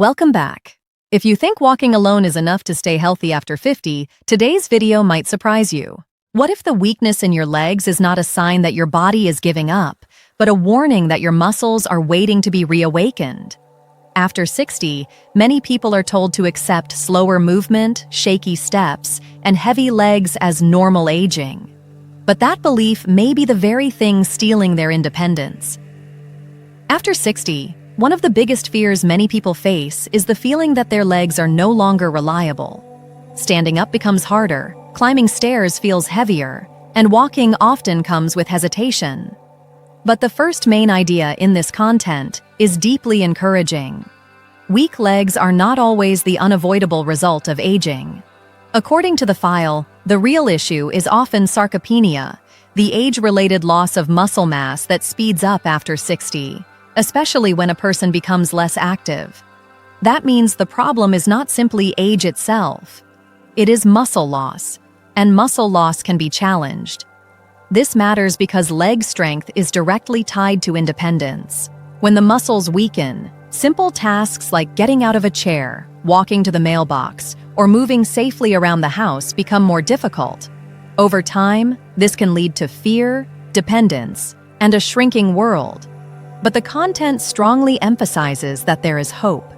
Welcome back. If you think walking alone is enough to stay healthy after 50, today's video might surprise you. What if the weakness in your legs is not a sign that your body is giving up, but a warning that your muscles are waiting to be reawakened? After 60, many people are told to accept slower movement, shaky steps, and heavy legs as normal aging. But that belief may be the very thing stealing their independence. After 60, one of the biggest fears many people face is the feeling that their legs are no longer reliable. Standing up becomes harder, climbing stairs feels heavier, and walking often comes with hesitation. But the first main idea in this content is deeply encouraging. Weak legs are not always the unavoidable result of aging. According to the file, the real issue is often sarcopenia, the age-related loss of muscle mass that speeds up after 60. Especially when a person becomes less active. That means the problem is not simply age itself. It is muscle loss, and muscle loss can be challenged. This matters because leg strength is directly tied to independence. When the muscles weaken, simple tasks like getting out of a chair, walking to the mailbox, or moving safely around the house become more difficult. Over time, this can lead to fear, dependence, and a shrinking world. But the content strongly emphasizes that there is hope.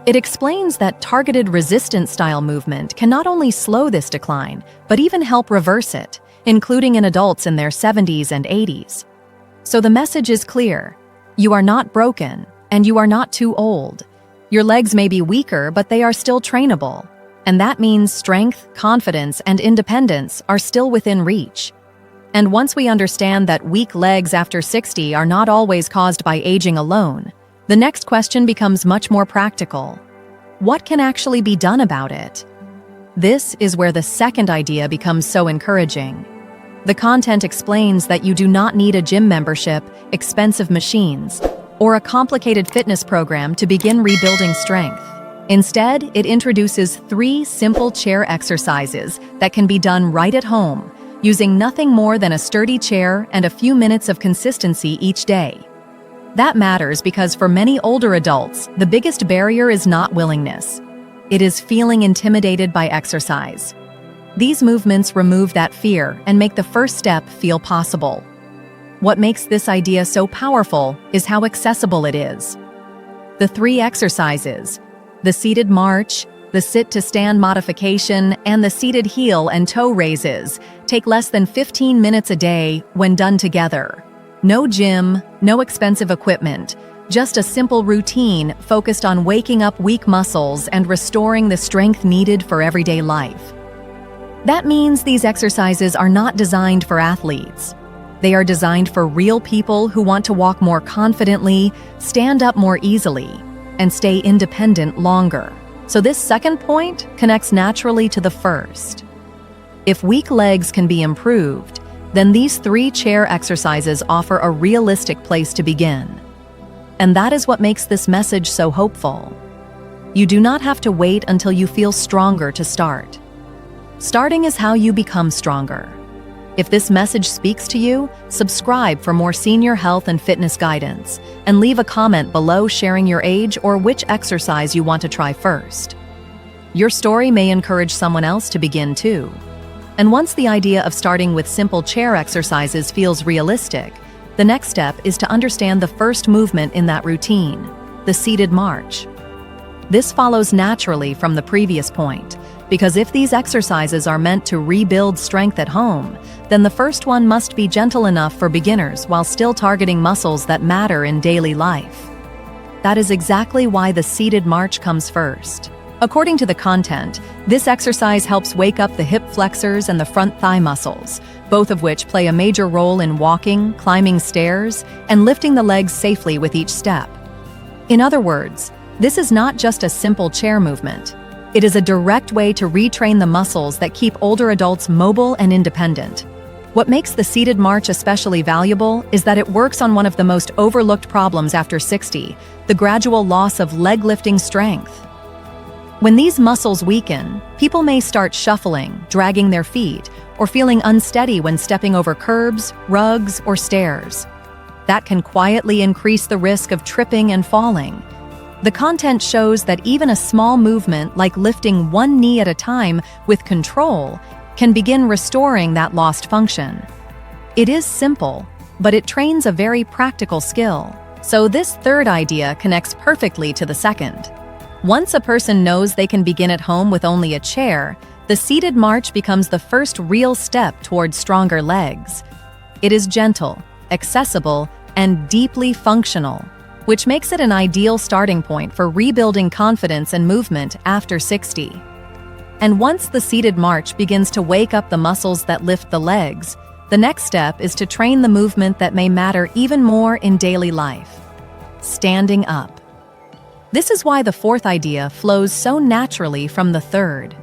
It explains that targeted resistance-style movement can not only slow this decline, but even help reverse it, including in adults in their 70s and 80s. So the message is clear. You are not broken, and you are not too old. Your legs may be weaker, but they are still trainable. And that means strength, confidence, and independence are still within reach. And once we understand that weak legs after 60 are not always caused by aging alone, the next question becomes much more practical. What can actually be done about it? This is where the second idea becomes so encouraging. The content explains that you do not need a gym membership, expensive machines, or a complicated fitness program to begin rebuilding strength. Instead, it introduces 3 simple chair exercises that can be done right at home, using nothing more than a sturdy chair and a few minutes of consistency each day. That matters because for many older adults, the biggest barrier is not willingness. It is feeling intimidated by exercise. These movements remove that fear and make the first step feel possible. What makes this idea so powerful is how accessible it is. The 3 exercises, the seated march, the sit-to-stand modification, and the seated heel and toe raises, take less than 15 minutes a day when done together. No gym, no expensive equipment, just a simple routine focused on waking up weak muscles and restoring the strength needed for everyday life. That means these exercises are not designed for athletes. They are designed for real people who want to walk more confidently, stand up more easily, and stay independent longer. So this second point connects naturally to the first. If weak legs can be improved, then these 3 chair exercises offer a realistic place to begin. And that is what makes this message so hopeful. You do not have to wait until you feel stronger to start. Starting is how you become stronger. If this message speaks to you, subscribe for more senior health and fitness guidance, and leave a comment below sharing your age or which exercise you want to try first. Your story may encourage someone else to begin too. And once the idea of starting with simple chair exercises feels realistic, the next step is to understand the first movement in that routine, the seated march. This follows naturally from the previous point, because if these exercises are meant to rebuild strength at home, then the first one must be gentle enough for beginners while still targeting muscles that matter in daily life. That is exactly why the seated march comes first. According to the content, this exercise helps wake up the hip flexors and the front thigh muscles, both of which play a major role in walking, climbing stairs, and lifting the legs safely with each step. In other words, this is not just a simple chair movement. It is a direct way to retrain the muscles that keep older adults mobile and independent. What makes the seated march especially valuable is that it works on one of the most overlooked problems after 60, the gradual loss of leg lifting strength. When these muscles weaken, people may start shuffling, dragging their feet, or feeling unsteady when stepping over curbs, rugs, or stairs. That can quietly increase the risk of tripping and falling. The content shows that even a small movement like lifting one knee at a time with control can begin restoring that lost function. It is simple, but it trains a very practical skill. So this third idea connects perfectly to the second. Once a person knows they can begin at home with only a chair, the seated march becomes the first real step towards stronger legs. It is gentle, accessible, and deeply functional, which makes it an ideal starting point for rebuilding confidence and movement after 60. And once the seated march begins to wake up the muscles that lift the legs, the next step is to train the movement that may matter even more in daily life: standing up. This is why the fourth idea flows so naturally from the third.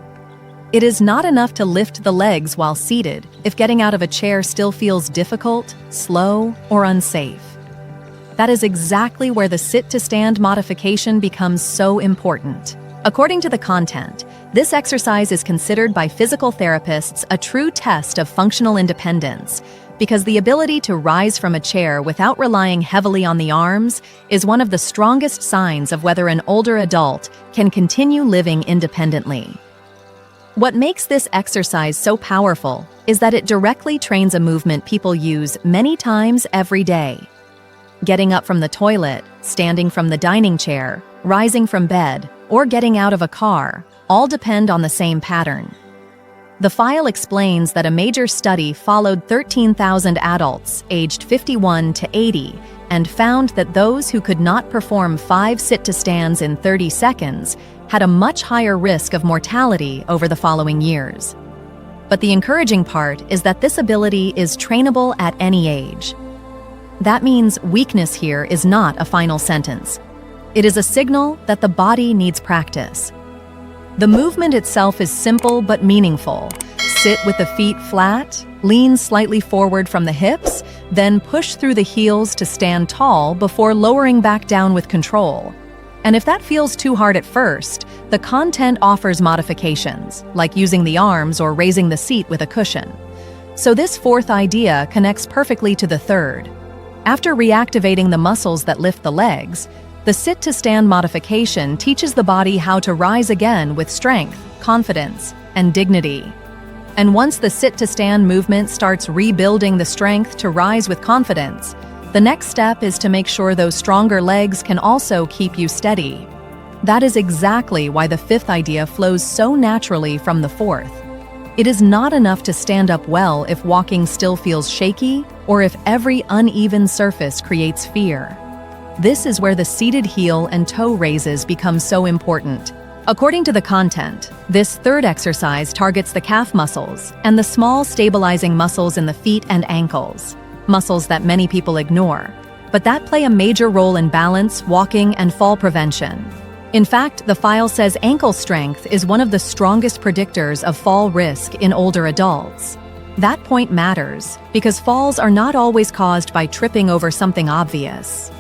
It is not enough to lift the legs while seated if getting out of a chair still feels difficult, slow, or unsafe. That is exactly where the sit-to-stand modification becomes so important. According to the content, this exercise is considered by physical therapists a true test of functional independence, because the ability to rise from a chair without relying heavily on the arms is one of the strongest signs of whether an older adult can continue living independently. What makes this exercise so powerful is that it directly trains a movement people use many times every day. Getting up from the toilet, standing from the dining chair, rising from bed, or getting out of a car all depend on the same pattern. The file explains that a major study followed 13,000 adults aged 51 to 80 and found that those who could not perform 5 sit-to-stands in 30 seconds had a much higher risk of mortality over the following years. But the encouraging part is that this ability is trainable at any age. That means weakness here is not a final sentence. It is a signal that the body needs practice. The movement itself is simple but meaningful. Sit with the feet flat, lean slightly forward from the hips, then push through the heels to stand tall before lowering back down with control. And if that feels too hard at first, the content offers modifications, like using the arms or raising the seat with a cushion. So this fourth idea connects perfectly to the third. After reactivating the muscles that lift the legs, the sit-to-stand modification teaches the body how to rise again with strength, confidence, and dignity. And once the sit-to-stand movement starts rebuilding the strength to rise with confidence, the next step is to make sure those stronger legs can also keep you steady. That is exactly why the fifth idea flows so naturally from the fourth. It is not enough to stand up well if walking still feels shaky or if every uneven surface creates fear. This is where the seated heel and toe raises become so important. According to the content, this third exercise targets the calf muscles and the small stabilizing muscles in the feet and ankles, muscles that many people ignore, but that play a major role in balance, walking, and fall prevention. In fact, the file says ankle strength is one of the strongest predictors of fall risk in older adults. That point matters because falls are not always caused by tripping over something obvious.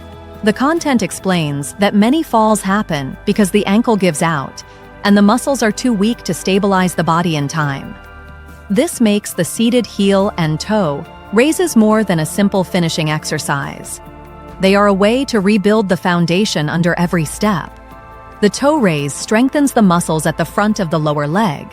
The content explains that many falls happen because the ankle gives out and the muscles are too weak to stabilize the body in time. This makes the seated heel and toe raises more than a simple finishing exercise. They are a way to rebuild the foundation under every step. The toe raise strengthens the muscles at the front of the lower leg,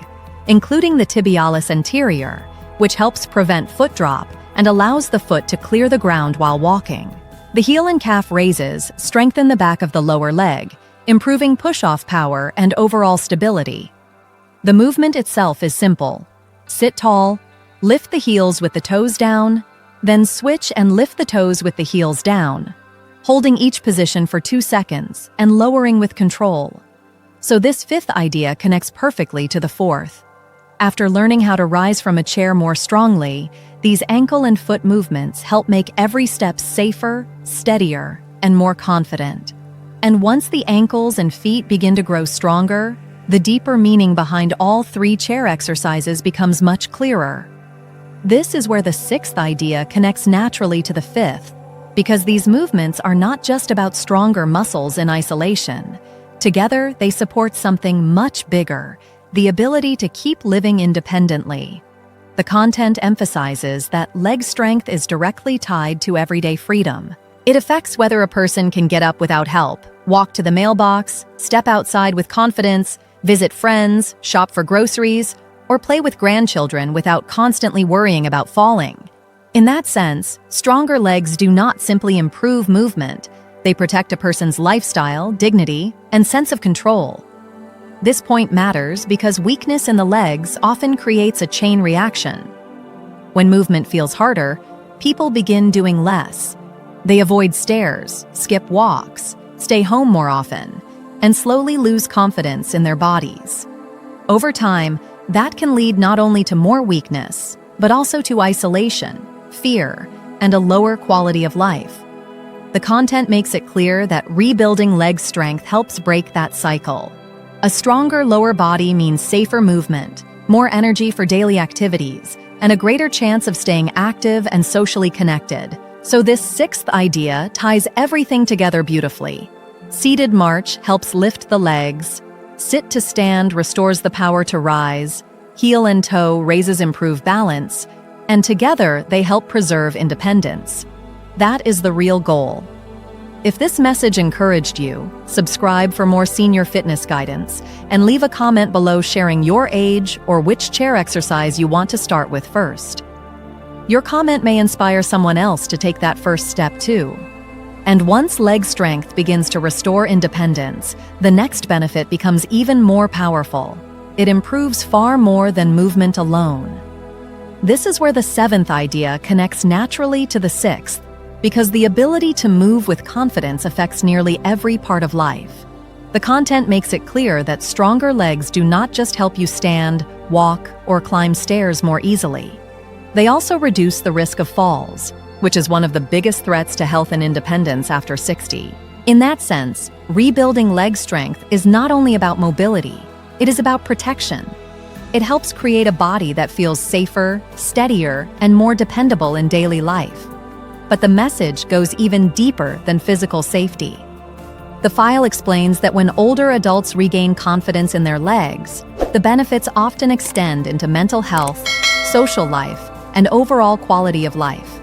including the tibialis anterior, which helps prevent foot drop and allows the foot to clear the ground while walking. The heel and calf raises strengthen the back of the lower leg, improving push-off power and overall stability. The movement itself is simple. Sit tall, lift the heels with the toes down, then switch and lift the toes with the heels down, holding each position for 2 seconds and lowering with control. So this fifth idea connects perfectly to the fourth. After learning how to rise from a chair more strongly, these ankle and foot movements help make every step safer, steadier, and more confident. And once the ankles and feet begin to grow stronger, the deeper meaning behind all 3 chair exercises becomes much clearer. This is where the sixth idea connects naturally to the fifth, because these movements are not just about stronger muscles in isolation. Together, they support something much bigger: the ability to keep living independently. The content emphasizes that leg strength is directly tied to everyday freedom. It affects whether a person can get up without help, walk to the mailbox, step outside with confidence, visit friends, shop for groceries, or play with grandchildren without constantly worrying about falling. In that sense, stronger legs do not simply improve movement, they protect a person's lifestyle, dignity, and sense of control. This point matters because weakness in the legs often creates a chain reaction. When movement feels harder, people begin doing less. They avoid stairs, skip walks, stay home more often, and slowly lose confidence in their bodies. Over time, that can lead not only to more weakness, but also to isolation, fear, and a lower quality of life. The content makes it clear that rebuilding leg strength helps break that cycle. A stronger lower body means safer movement, more energy for daily activities, and a greater chance of staying active and socially connected. So this sixth idea ties everything together beautifully. Seated march helps lift the legs, sit to stand restores the power to rise, heel and toe raises improved balance, and together they help preserve independence. That is the real goal. If this message encouraged you, subscribe for more senior fitness guidance, and leave a comment below sharing your age or which chair exercise you want to start with first. Your comment may inspire someone else to take that first step too. And once leg strength begins to restore independence, the next benefit becomes even more powerful. It improves far more than movement alone. This is where the seventh idea connects naturally to the sixth, because the ability to move with confidence affects nearly every part of life. The content makes it clear that stronger legs do not just help you stand, walk, or climb stairs more easily. They also reduce the risk of falls, which is one of the biggest threats to health and independence after 60. In that sense, rebuilding leg strength is not only about mobility, it is about protection. It helps create a body that feels safer, steadier, and more dependable in daily life. But the message goes even deeper than physical safety. The file explains that when older adults regain confidence in their legs, the benefits often extend into mental health, social life, and overall quality of life.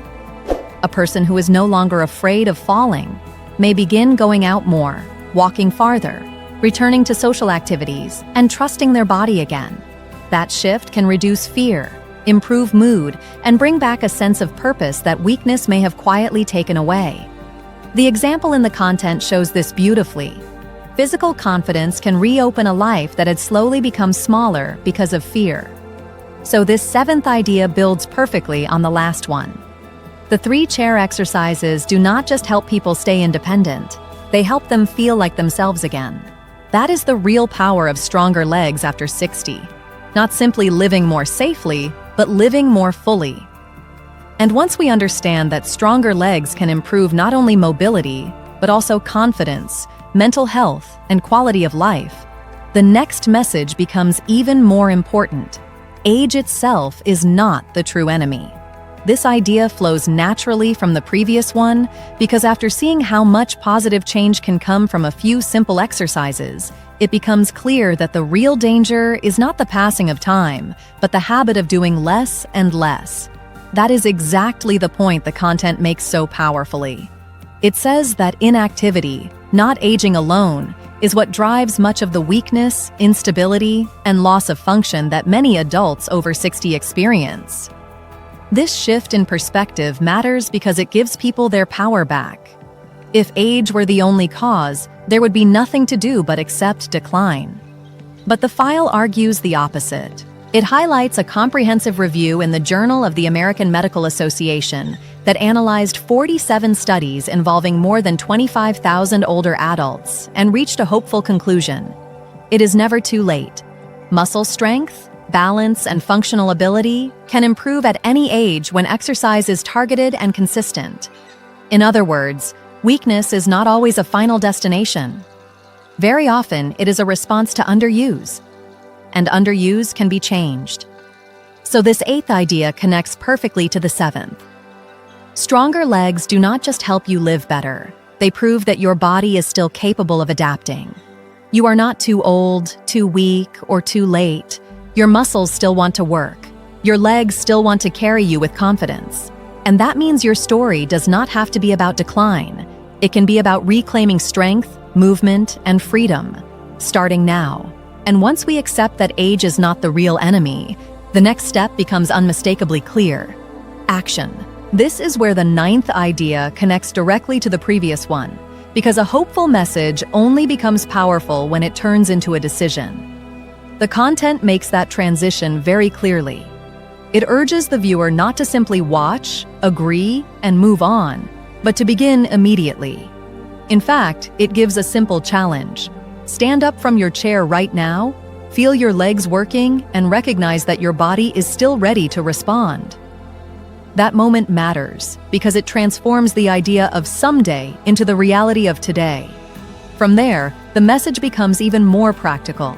A person who is no longer afraid of falling may begin going out more, walking farther, returning to social activities, and trusting their body again. That shift can reduce fear, improve mood, and bring back a sense of purpose that weakness may have quietly taken away. The example in the content shows this beautifully. Physical confidence can reopen a life that had slowly become smaller because of fear. So this seventh idea builds perfectly on the last one. The 3 chair exercises do not just help people stay independent, they help them feel like themselves again. That is the real power of stronger legs after 60. Not simply living more safely, but living more fully. And once we understand that stronger legs can improve not only mobility, but also confidence, mental health, and quality of life, the next message becomes even more important. Age itself is not the true enemy. This idea flows naturally from the previous one because after seeing how much positive change can come from a few simple exercises, it becomes clear that the real danger is not the passing of time, but the habit of doing less and less. That is exactly the point the content makes so powerfully. It says that inactivity, not aging alone, is what drives much of the weakness, instability, and loss of function that many adults over 60 experience. This shift in perspective matters because it gives people their power back. If age were the only cause, there would be nothing to do but accept decline. But the file argues the opposite. It highlights a comprehensive review in the Journal of the American Medical Association that analyzed 47 studies involving more than 25,000 older adults and reached a hopeful conclusion. It is never too late. Muscle strength, balance, and functional ability can improve at any age when exercise is targeted and consistent. In other words, weakness is not always a final destination. Very often, it is a response to underuse. And underuse can be changed. So this 8th idea connects perfectly to the 7th. Stronger legs do not just help you live better, they prove that your body is still capable of adapting. You are not too old, too weak, or too late. Your muscles still want to work. Your legs still want to carry you with confidence. And that means your story does not have to be about decline. It can be about reclaiming strength, movement, and freedom, starting now. And once we accept that age is not the real enemy, the next step becomes unmistakably clear: action. This is where the 9th idea connects directly to the previous one, because a hopeful message only becomes powerful when it turns into a decision. The content makes that transition very clearly. It urges the viewer not to simply watch, agree, and move on, but to begin immediately. In fact, it gives a simple challenge. Stand up from your chair right now, feel your legs working, and recognize that your body is still ready to respond. That moment matters because it transforms the idea of someday into the reality of today. From there, the message becomes even more practical.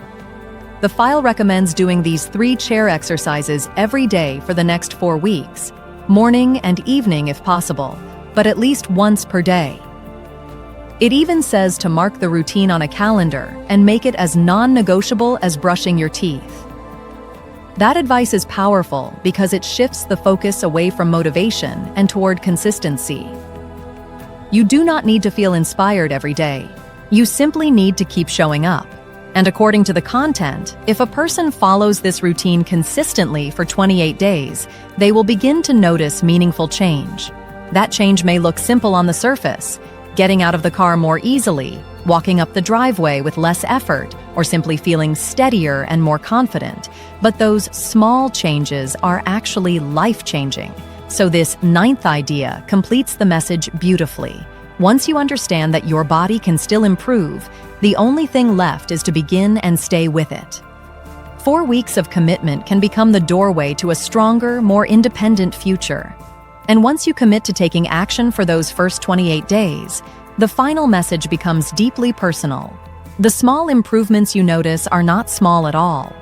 The file recommends doing these 3 chair exercises every day for the next 4 weeks, morning and evening if possible, but at least once per day. It even says to mark the routine on a calendar and make it as non-negotiable as brushing your teeth. That advice is powerful because it shifts the focus away from motivation and toward consistency. You do not need to feel inspired every day. You simply need to keep showing up. And according to the content, if a person follows this routine consistently for 28 days, they will begin to notice meaningful change. That change may look simple on the surface: getting out of the car more easily, walking up the driveway with less effort, or simply feeling steadier and more confident. But those small changes are actually life-changing. So this 9th idea completes the message beautifully. Once you understand that your body can still improve, the only thing left is to begin and stay with it. 4 weeks of commitment can become the doorway to a stronger, more independent future. And once you commit to taking action for those first 28 days, the final message becomes deeply personal. The small improvements you notice are not small at all.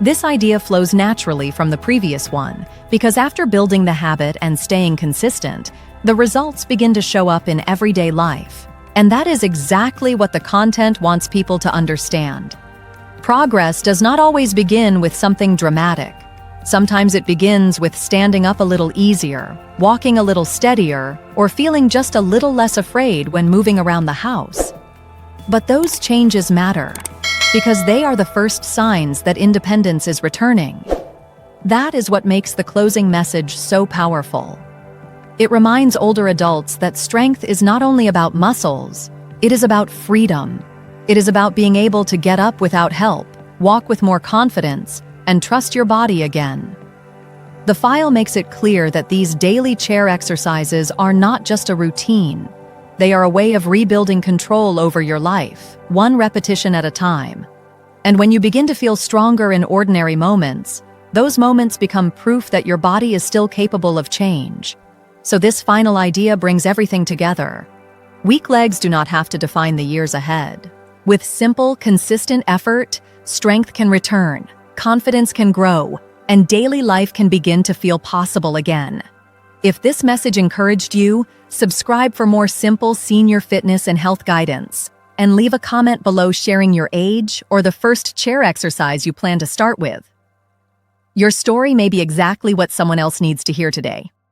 This idea flows naturally from the previous one, because after building the habit and staying consistent, the results begin to show up in everyday life. And that is exactly what the content wants people to understand. Progress does not always begin with something dramatic. Sometimes it begins with standing up a little easier, walking a little steadier, or feeling just a little less afraid when moving around the house. But those changes matter, because they are the first signs that independence is returning. That is what makes the closing message so powerful. It reminds older adults that strength is not only about muscles, it is about freedom. It is about being able to get up without help, walk with more confidence, and trust your body again. The file makes it clear that these daily chair exercises are not just a routine. They are a way of rebuilding control over your life, one repetition at a time. And when you begin to feel stronger in ordinary moments, those moments become proof that your body is still capable of change. So this final idea brings everything together. Weak legs do not have to define the years ahead. With simple, consistent effort, strength can return, confidence can grow, and daily life can begin to feel possible again. If this message encouraged you, subscribe for more simple senior fitness and health guidance, and leave a comment below sharing your age or the first chair exercise you plan to start with. Your story may be exactly what someone else needs to hear today.